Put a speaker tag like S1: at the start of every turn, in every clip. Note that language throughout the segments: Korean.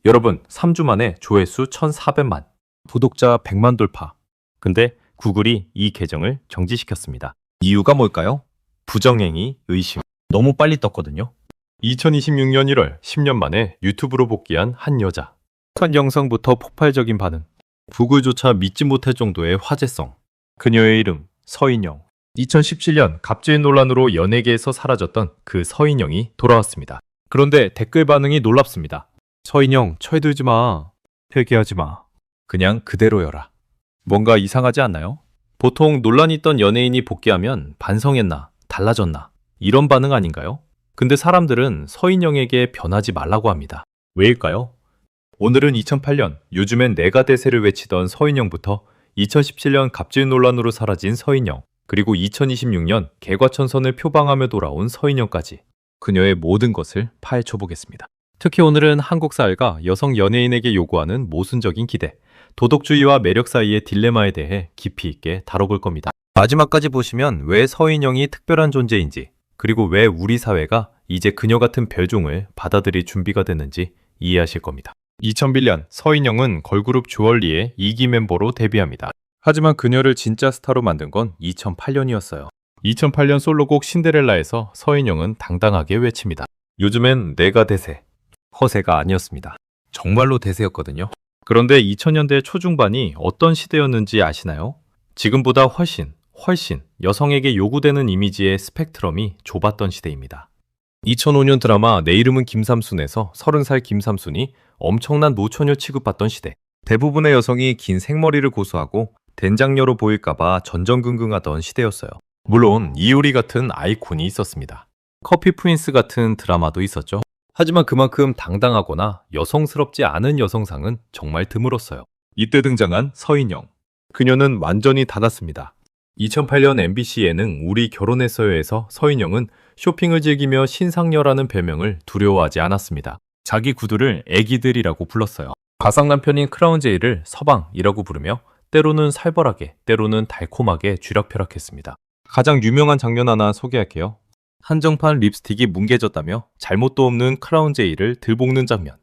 S1: 여러분, 3주 만에 조회수 1,400만, 구독자 100만 돌파. 근데 구글이 이 계정을 정지시켰습니다.
S2: 이유가 뭘까요?
S1: 부정행위 의심.
S2: 너무 빨리 떴거든요.
S1: 2026년 1월 10년 만에 유튜브로 복귀한 한 여자. 첫 영상부터 폭발적인 반응. 구글조차 믿지 못할 정도의 화제성. 그녀의 이름 서인영. 2017년 갑질 논란으로 연예계에서 사라졌던 그 서인영이 돌아왔습니다. 그런데 댓글 반응이 놀랍습니다. 서인영, 철들지 마. 회개하지 마. 그냥 그대로여라. 뭔가 이상하지 않나요? 보통 논란이 있던 연예인이 복귀하면 반성했나, 달라졌나, 이런 반응 아닌가요? 근데 사람들은 서인영에게 변하지 말라고 합니다. 왜일까요? 오늘은 2008년 요즘엔 내가 대세를 외치던 서인영부터 2017년 갑질 논란으로 사라진 서인영, 그리고 2026년 개과천선을 표방하며 돌아온 서인영까지 그녀의 모든 것을 파헤쳐보겠습니다. 특히 오늘은 한국 사회가 여성 연예인에게 요구하는 모순적인 기대, 도덕주의와 매력 사이의 딜레마에 대해 깊이 있게 다뤄볼 겁니다. 마지막까지 보시면 왜 서인영이 특별한 존재인지, 그리고 왜 우리 사회가 이제 그녀 같은 별종을 받아들일 준비가 됐는지 이해하실 겁니다. 2001년 서인영은 걸그룹 주얼리의 2기 멤버로 데뷔합니다. 하지만 그녀를 진짜 스타로 만든 건 2008년이었어요. 2008년 솔로곡 신데렐라에서 서인영은 당당하게 외칩니다. 요즘엔 내가 대세, 허세가 아니었습니다. 정말로 대세였거든요. 그런데 2000년대 초중반이 어떤 시대였는지 아시나요? 지금보다 훨씬 여성에게 요구되는 이미지의 스펙트럼이 좁았던 시대입니다. 2005년 드라마 내 이름은 김삼순에서 30살 김삼순이 엄청난 노처녀 취급받던 시대. 대부분의 여성이 긴 생머리를 고수하고 된장녀로 보일까봐 전전긍긍하던 시대였어요. 물론 이효리 같은 아이콘이 있었습니다. 커피 프린스 같은 드라마도 있었죠. 하지만 그만큼 당당하거나 여성스럽지 않은 여성상은 정말 드물었어요. 이때 등장한 서인영. 그녀는 완전히 닫았습니다. 2008년 MBC 예능 우리 결혼했어요에서 서인영은 쇼핑을 즐기며 신상녀라는 별명을 두려워하지 않았습니다. 자기 구두를 애기들이라고 불렀어요. 가상 남편인 크라운제이를 서방이라고 부르며 때로는 살벌하게, 때로는 달콤하게 쥐락펴락했습니다. 가장 유명한 장면 하나 소개할게요. 한정판 립스틱이 뭉개졌다며 잘못도 없는 크라운제이를 들볶는 장면.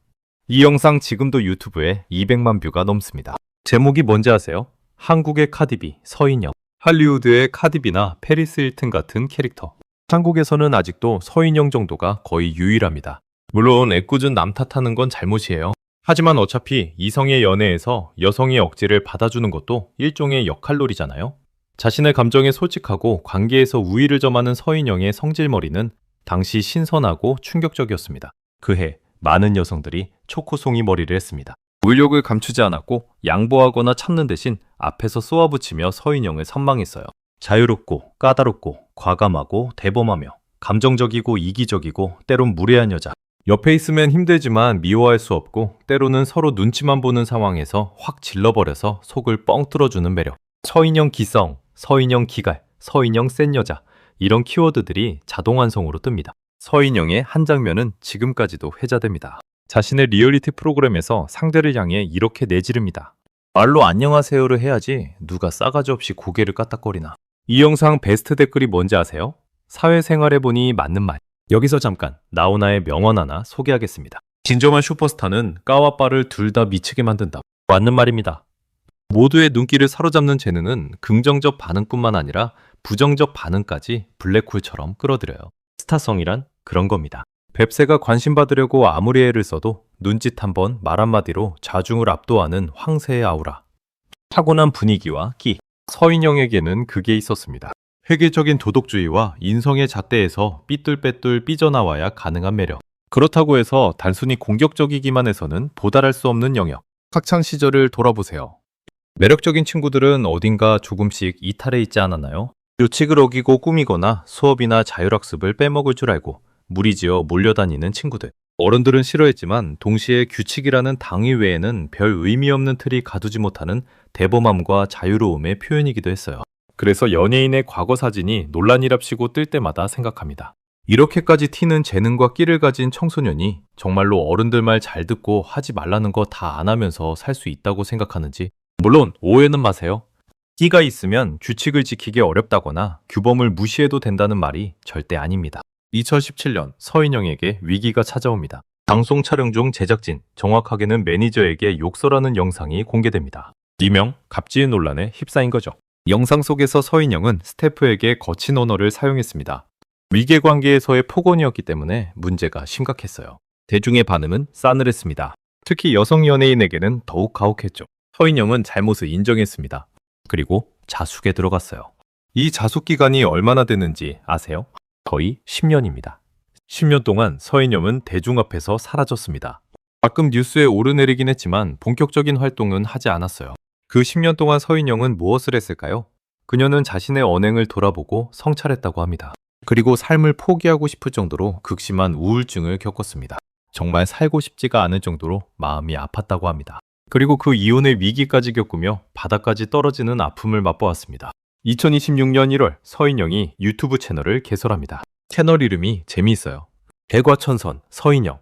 S1: 이 영상 지금도 유튜브에 200만 뷰가 넘습니다. 제목이 뭔지 아세요? 한국의 카디비, 서인영. 할리우드의 카디비나 페리스 힐튼 같은 캐릭터. 한국에서는 아직도 서인영 정도가 거의 유일합니다. 물론 애꿎은 남 탓하는 건 잘못이에요. 하지만 어차피 이성의 연애에서 여성의 억지를 받아주는 것도 일종의 역할놀이잖아요. 자신의 감정에 솔직하고 관계에서 우위를 점하는 서인영의 성질머리는 당시 신선하고 충격적이었습니다. 그해 많은 여성들이 초코송이 머리를 했습니다. 의욕을 감추지 않았고 양보하거나 참는 대신 앞에서 쏘아붙이며 서인영을 선망했어요. 자유롭고 까다롭고 과감하고 대범하며 감정적이고 이기적이고 때론 무례한 여자. 옆에 있으면 힘들지만 미워할 수 없고 때로는 서로 눈치만 보는 상황에서 확 질러버려서 속을 뻥 뚫어주는 매력. 서인영 기성, 서인영 기갈, 서인영 센 여자, 이런 키워드들이 자동완성으로 뜹니다. 서인영의 한 장면은 지금까지도 회자됩니다. 자신의 리얼리티 프로그램에서 상대를 향해 이렇게 내지릅니다. 말로 안녕하세요를 해야지 누가 싸가지 없이 고개를 까딱거리나. 이 영상 베스트 댓글이 뭔지 아세요? 사회생활 해보니 맞는 말. 여기서 잠깐 나오나의 명언 하나 소개하겠습니다. 진정한 슈퍼스타는 까와 빠를 둘 다 미치게 만든다. 맞는 말입니다. 모두의 눈길을 사로잡는 재능은 긍정적 반응뿐만 아니라 부정적 반응까지 블랙홀처럼 끌어들여요. 스타성이란 그런 겁니다. 뱁새가 관심 받으려고 아무리 애를 써도 눈짓 한 번, 말 한마디로 좌중을 압도하는 황새의 아우라. 타고난 분위기와 끼. 서인영에게는 그게 있었습니다. 획일적인 도덕주의와 인성의 잣대에서 삐뚤빼뚤 삐져나와야 가능한 매력. 그렇다고 해서 단순히 공격적이기만 해서는 도달할 수 없는 영역. 학창시절을 돌아보세요. 매력적인 친구들은 어딘가 조금씩 이탈해 있지 않았나요? 규칙을 어기고 꾸미거나 수업이나 자율학습을 빼먹을 줄 알고 무리지어 몰려다니는 친구들. 어른들은 싫어했지만 동시에 규칙이라는 당위 외에는 별 의미 없는 틀이 가두지 못하는 대범함과 자유로움의 표현이기도 했어요. 그래서 연예인의 과거 사진이 논란이랍시고 뜰 때마다 생각합니다. 이렇게까지 튀는 재능과 끼를 가진 청소년이 정말로 어른들 말 잘 듣고 하지 말라는 거 다 안 하면서 살 수 있다고 생각하는지. 물론 오해는 마세요. 끼가 있으면 규칙을 지키기 어렵다거나 규범을 무시해도 된다는 말이 절대 아닙니다. 2017년 서인영에게 위기가 찾아옵니다. 방송 촬영 중 제작진, 정확하게는 매니저에게 욕설하는 영상이 공개됩니다. 이명 갑질 논란에 휩싸인 거죠. 영상 속에서 서인영은 스태프에게 거친 언어를 사용했습니다. 위계관계에서의 폭언이었기 때문에 문제가 심각했어요. 대중의 반응은 싸늘했습니다. 특히 여성 연예인에게는 더욱 가혹했죠. 서인영은 잘못을 인정했습니다. 그리고 자숙에 들어갔어요. 이 자숙 기간이 얼마나 됐는지 아세요? 거의 10년입니다. 10년 동안 서인영은 대중 앞에서 사라졌습니다. 가끔 뉴스에 오르내리긴 했지만 본격적인 활동은 하지 않았어요. 그 10년 동안 서인영은 무엇을 했을까요? 그녀는 자신의 언행을 돌아보고 성찰했다고 합니다. 그리고 삶을 포기하고 싶을 정도로 극심한 우울증을 겪었습니다. 정말 살고 싶지가 않을 정도로 마음이 아팠다고 합니다. 그리고 그 이혼의 위기까지 겪으며 바닥까지 떨어지는 아픔을 맛보았습니다. 2026년 1월 서인영이 유튜브 채널을 개설합니다. 채널 이름이 재미있어요. 개과천선 서인영.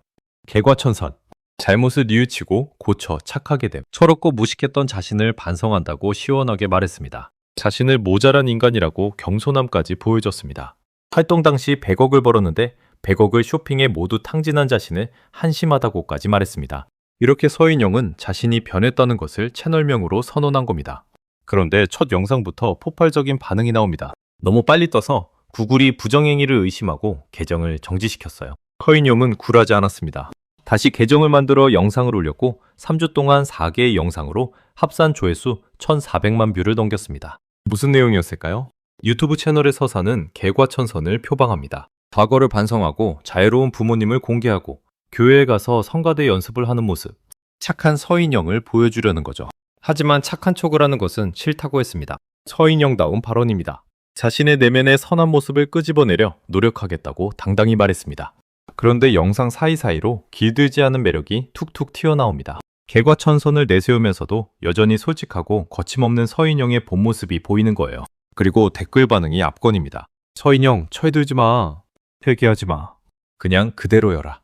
S1: 개과천선. 잘못을 뉘우치고 고쳐 착하게 됨. 철없고 무식했던 자신을 반성한다고 시원하게 말했습니다. 자신을 모자란 인간이라고 겸손함까지 보여줬습니다. 활동 당시 100억을 벌었는데 100억을 쇼핑에 모두 탕진한 자신을 한심하다고까지 말했습니다. 이렇게 서인영은 자신이 변했다는 것을 채널명으로 선언한 겁니다. 그런데 첫 영상부터 폭발적인 반응이 나옵니다. 너무 빨리 떠서 구글이 부정행위를 의심하고 계정을 정지시켰어요. 서인영은 굴하지 않았습니다. 다시 계정을 만들어 영상을 올렸고 3주 동안 4개의 영상으로 합산 조회수 1,400만 뷰를 넘겼습니다. 무슨 내용이었을까요? 유튜브 채널의 서사는 개과천선을 표방합니다. 과거를 반성하고 자애로운 부모님을 공개하고 교회에 가서 성가대 연습을 하는 모습. 착한 서인영을 보여주려는 거죠. 하지만 착한 척을 하는 것은 싫다고 했습니다. 서인영다운 발언입니다. 자신의 내면의 선한 모습을 끄집어내려 노력하겠다고 당당히 말했습니다. 그런데 영상 사이사이로 길들지 않은 매력이 툭툭 튀어나옵니다. 개과천선을 내세우면서도 여전히 솔직하고 거침없는 서인영의 본 모습이 보이는 거예요. 그리고 댓글 반응이 압권입니다. 서인영, 철들지 마. 회개하지 마. 그냥 그대로여라.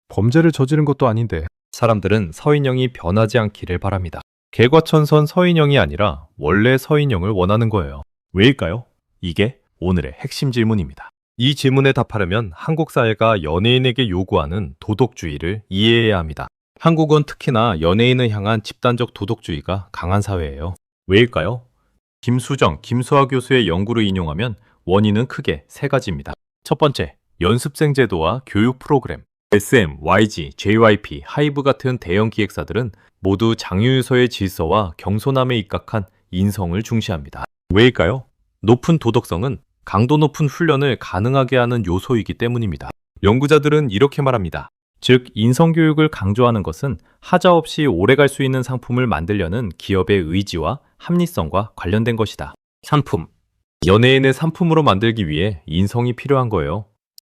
S1: 범죄를 저지른 것도 아닌데. 사람들은 서인영이 변하지 않기를 바랍니다. 개과천선 서인영이 아니라 원래 서인영을 원하는 거예요. 왜일까요? 이게 오늘의 핵심 질문입니다. 이 질문에 답하려면 한국 사회가 연예인에게 요구하는 도덕주의를 이해해야 합니다. 한국은 특히나 연예인을 향한 집단적 도덕주의가 강한 사회예요. 왜일까요? 김수정, 김수아 교수의 연구를 인용하면 원인은 크게 세 가지입니다. 첫 번째, 연습생 제도와 교육 프로그램. SM, YG, JYP, 하이브 같은 대형 기획사들은 모두 장유유서의 질서와 겸손함에 입각한 인성을 중시합니다. 왜일까요? 높은 도덕성은 강도 높은 훈련을 가능하게 하는 요소이기 때문입니다. 연구자들은 이렇게 말합니다. 즉, 인성교육을 강조하는 것은 하자 없이 오래갈 수 있는 상품을 만들려는 기업의 의지와 합리성과 관련된 것이다. 상품. 연예인을 상품으로 만들기 위해 인성이 필요한 거예요.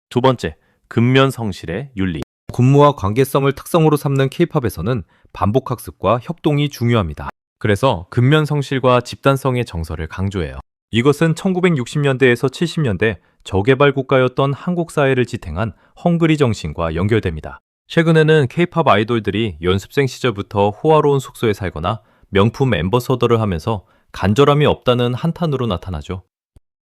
S1: 두 번째, 근면성실의 윤리. 군무와 관계성을 특성으로 삼는 K-팝에서는 반복학습과 협동이 중요합니다. 그래서 근면성실과 집단성의 정서를 강조해요. 이것은 1960년대에서 70년대 저개발 국가였던 한국 사회를 지탱한 헝그리 정신과 연결됩니다. 최근에는 K-팝 아이돌들이 연습생 시절부터 호화로운 숙소에 살거나 명품 앰버서더를 하면서 간절함이 없다는 한탄으로 나타나죠.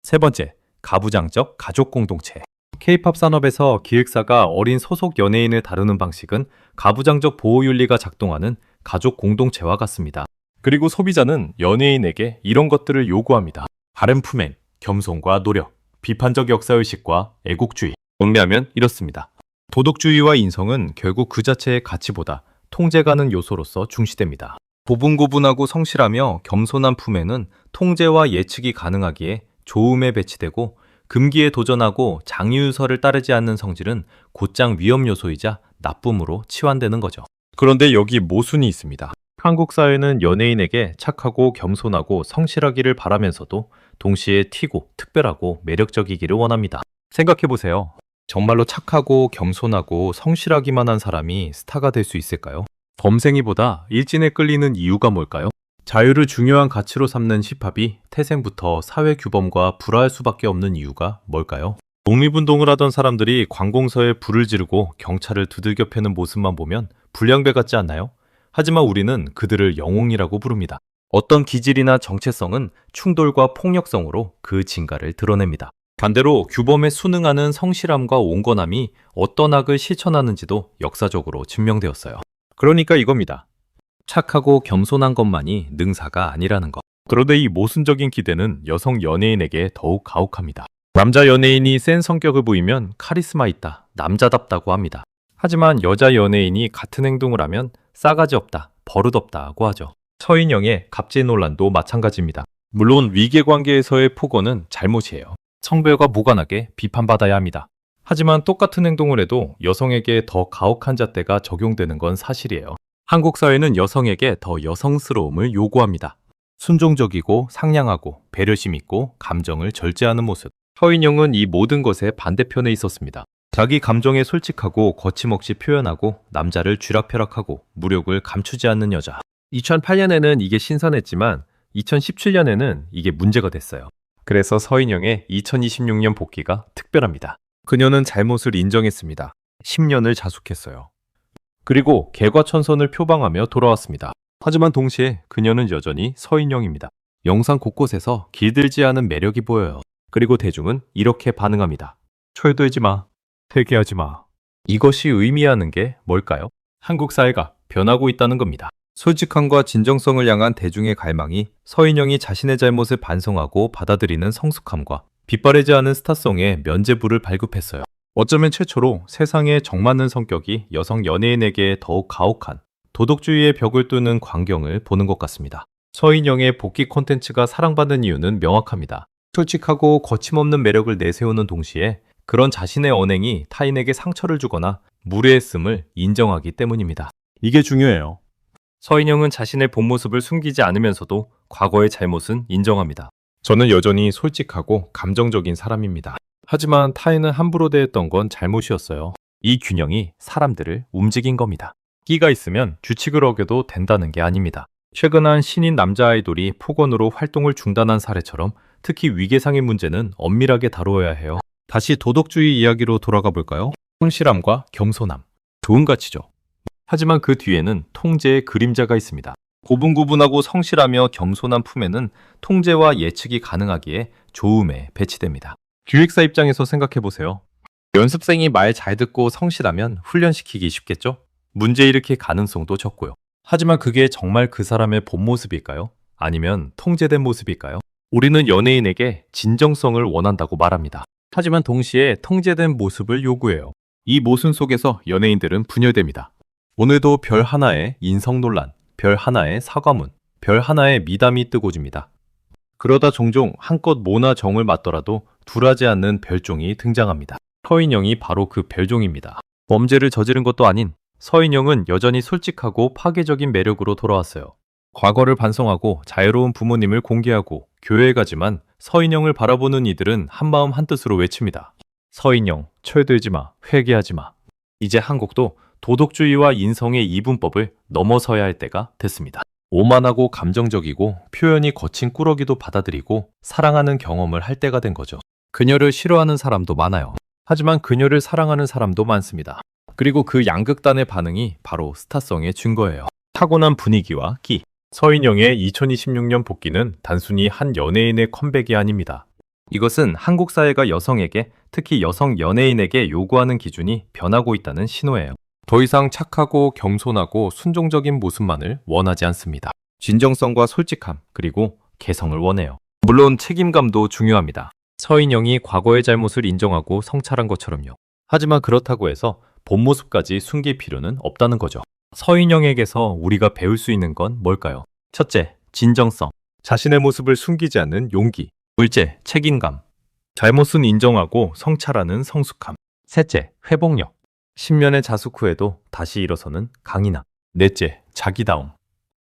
S1: 세 번째, 가부장적 가족 공동체. K-팝 산업에서 기획사가 어린 소속 연예인을 다루는 방식은 가부장적 보호윤리가 작동하는 가족 공동체와 같습니다. 그리고 소비자는 연예인에게 이런 것들을 요구합니다. 바른 품행, 겸손과 노력, 비판적 역사의식과 애국주의. 정리하면 이렇습니다. 도덕주의와 인성은 결국 그 자체의 가치보다 통제가는 요소로서 중시됩니다. 고분고분하고 성실하며 겸손한 품행은 통제와 예측이 가능하기에 조음에 배치되고 금기에 도전하고 장유유서를 따르지 않는 성질은 곧장 위험 요소이자 나쁨으로 치환되는 거죠. 그런데 여기 모순이 있습니다. 한국 사회는 연예인에게 착하고 겸손하고 성실하기를 바라면서도 동시에 튀고 특별하고 매력적이기를 원합니다. 생각해보세요. 정말로 착하고 겸손하고 성실하기만 한 사람이 스타가 될 수 있을까요? 범생이보다 일진에 끌리는 이유가 뭘까요? 자유를 중요한 가치로 삼는 힙합이 태생부터 사회 규범과 불화할 수밖에 없는 이유가 뭘까요? 독립운동을 하던 사람들이 관공서에 불을 지르고 경찰을 두들겨 패는 모습만 보면 불량배 같지 않나요? 하지만 우리는 그들을 영웅이라고 부릅니다. 어떤 기질이나 정체성은 충돌과 폭력성으로 그 진가를 드러냅니다. 반대로 규범에 순응하는 성실함과 온건함이 어떤 악을 실천하는지도 역사적으로 증명되었어요. 그러니까 이겁니다. 착하고 겸손한 것만이 능사가 아니라는 것. 그런데 이 모순적인 기대는 여성 연예인에게 더욱 가혹합니다. 남자 연예인이 센 성격을 보이면 카리스마 있다, 남자답다고 합니다. 하지만 여자 연예인이 같은 행동을 하면 싸가지 없다, 버릇없다고 하죠. 서인영의 갑질 논란도 마찬가지입니다. 물론 위계관계에서의 폭언은 잘못이에요. 성별과 무관하게 비판받아야 합니다. 하지만 똑같은 행동을 해도 여성에게 더 가혹한 잣대가 적용되는 건 사실이에요. 한국 사회는 여성에게 더 여성스러움을 요구합니다. 순종적이고 상냥하고 배려심 있고 감정을 절제하는 모습. 서인영은 이 모든 것의 반대편에 있었습니다. 자기 감정에 솔직하고 거침없이 표현하고 남자를 쥐락펴락하고 무력을 감추지 않는 여자. 2008년에는 이게 신선했지만 2017년에는 이게 문제가 됐어요. 그래서 서인영의 2026년 복귀가 특별합니다. 그녀는 잘못을 인정했습니다. 10년을 자숙했어요. 그리고 개과천선을 표방하며 돌아왔습니다. 하지만 동시에 그녀는 여전히 서인영입니다. 영상 곳곳에서 길들지 않은 매력이 보여요. 그리고 대중은 이렇게 반응합니다. 철들지 마. 회개하지 마. 이것이 의미하는 게 뭘까요? 한국 사회가 변하고 있다는 겁니다. 솔직함과 진정성을 향한 대중의 갈망이 서인영이 자신의 잘못을 반성하고 받아들이는 성숙함과 빗바래지 않은 스타성의 면죄부를 발급했어요. 어쩌면 최초로 세상에 정맞는 성격이 여성 연예인에게 더욱 가혹한 도덕주의의 벽을 뚫는 광경을 보는 것 같습니다. 서인영의 복귀 콘텐츠가 사랑받는 이유는 명확합니다. 솔직하고 거침없는 매력을 내세우는 동시에 그런 자신의 언행이 타인에게 상처를 주거나 무례했음을 인정하기 때문입니다. 이게 중요해요. 서인영은 자신의 본 모습을 숨기지 않으면서도 과거의 잘못은 인정합니다. 저는 여전히 솔직하고 감정적인 사람입니다. 하지만 타인을 함부로 대했던 건 잘못이었어요. 이 균형이 사람들을 움직인 겁니다. 끼가 있으면 규칙을 어겨도 된다는 게 아닙니다. 최근 한 신인 남자 아이돌이 폭언으로 활동을 중단한 사례처럼 특히 위계상의 문제는 엄밀하게 다루어야 해요. 다시 도덕주의 이야기로 돌아가 볼까요? 성실함과 겸손함. 좋은 가치죠. 하지만 그 뒤에는 통제의 그림자가 있습니다. 고분고분하고 성실하며 겸손한 품에는 통제와 예측이 가능하기에 조음에 배치됩니다. 기획사 입장에서 생각해보세요. 연습생이 말 잘 듣고 성실하면 훈련시키기 쉽겠죠? 문제 일으킬 가능성도 적고요. 하지만 그게 정말 그 사람의 본 모습일까요? 아니면 통제된 모습일까요? 우리는 연예인에게 진정성을 원한다고 말합니다. 하지만 동시에 통제된 모습을 요구해요. 이 모순 속에서 연예인들은 분열됩니다. 오늘도 별 하나의 인성 논란, 별 하나의 사과문, 별 하나의 미담이 뜨고 집니다. 그러다 종종 한껏 모나 정을 맞더라도 굴하지 않는 별종이 등장합니다. 서인영이 바로 그 별종입니다. 범죄를 저지른 것도 아닌 서인영은 여전히 솔직하고 파괴적인 매력으로 돌아왔어요. 과거를 반성하고 자유로운 부모님을 공개하고 교회에 가지만 서인영을 바라보는 이들은 한마음 한뜻으로 외칩니다. 서인영, 철들지 마, 회개하지 마. 이제 한국도 도덕주의와 인성의 이분법을 넘어서야 할 때가 됐습니다. 오만하고 감정적이고 표현이 거친 꾸러기도 받아들이고 사랑하는 경험을 할 때가 된 거죠. 그녀를 싫어하는 사람도 많아요. 하지만 그녀를 사랑하는 사람도 많습니다. 그리고 그 양극단의 반응이 바로 스타성의 증거예요. 타고난 분위기와 끼. 서인영의 2026년 복귀는 단순히 한 연예인의 컴백이 아닙니다. 이것은 한국 사회가 여성에게, 특히 여성 연예인에게 요구하는 기준이 변하고 있다는 신호예요. 더 이상 착하고 겸손하고 순종적인 모습만을 원하지 않습니다. 진정성과 솔직함, 그리고 개성을 원해요. 물론 책임감도 중요합니다. 서인영이 과거의 잘못을 인정하고 성찰한 것처럼요. 하지만 그렇다고 해서 본 모습까지 숨길 필요는 없다는 거죠. 서인영에게서 우리가 배울 수 있는 건 뭘까요? 첫째, 진정성. 자신의 모습을 숨기지 않는 용기. 둘째, 책임감. 잘못은 인정하고 성찰하는 성숙함. 셋째, 회복력. 10년의 자숙 후에도 다시 일어서는 강인함. 넷째, 자기다움.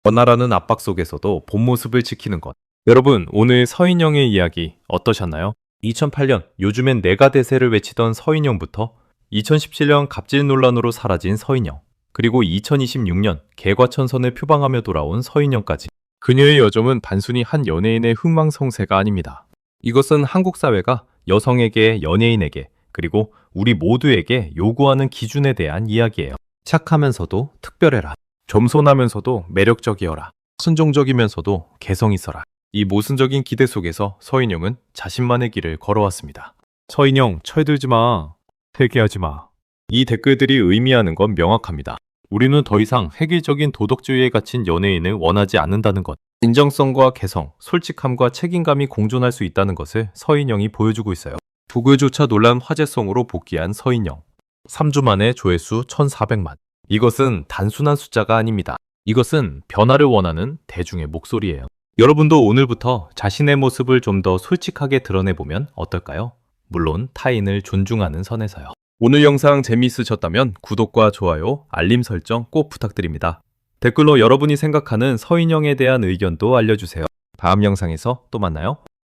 S1: 원활하는 압박 속에서도 본 모습을 지키는 것. 여러분, 오늘 서인영의 이야기 어떠셨나요? 2008년 요즘엔 내가 대세를 외치던 서인영부터 2017년 갑질 논란으로 사라진 서인영, 그리고 2026년 개과천선을 표방하며 돌아온 서인영까지. 그녀의 여정은 단순히 한 연예인의 흥망성쇠가 아닙니다. 이것은 한국 사회가 여성에게, 연예인에게, 그리고 우리 모두에게 요구하는 기준에 대한 이야기예요. 착하면서도 특별해라. 겸손하면서도 매력적이어라. 순종적이면서도 개성 있어라. 이 모순적인 기대 속에서 서인영은 자신만의 길을 걸어왔습니다. 서인영, 철들지 마. 회개하지 마. 이 댓글들이 의미하는 건 명확합니다. 우리는 더 이상 획일적인 도덕주의에 갇힌 연예인을 원하지 않는다는 것. 진정성과 개성, 솔직함과 책임감이 공존할 수 있다는 것을 서인영이 보여주고 있어요. 부글조차 놀란 화제성으로 복귀한 서인영. 3주 만에 조회수 1,400만. 이것은 단순한 숫자가 아닙니다. 이것은 변화를 원하는 대중의 목소리예요. 여러분도 오늘부터 자신의 모습을 좀 더 솔직하게 드러내보면 어떨까요? 물론 타인을 존중하는 선에서요. 오늘 영상 재미있으셨다면 구독과 좋아요, 알림 설정 꼭 부탁드립니다. 댓글로 여러분이 생각하는 서인영에 대한 의견도 알려주세요. 다음 영상에서 또 만나요.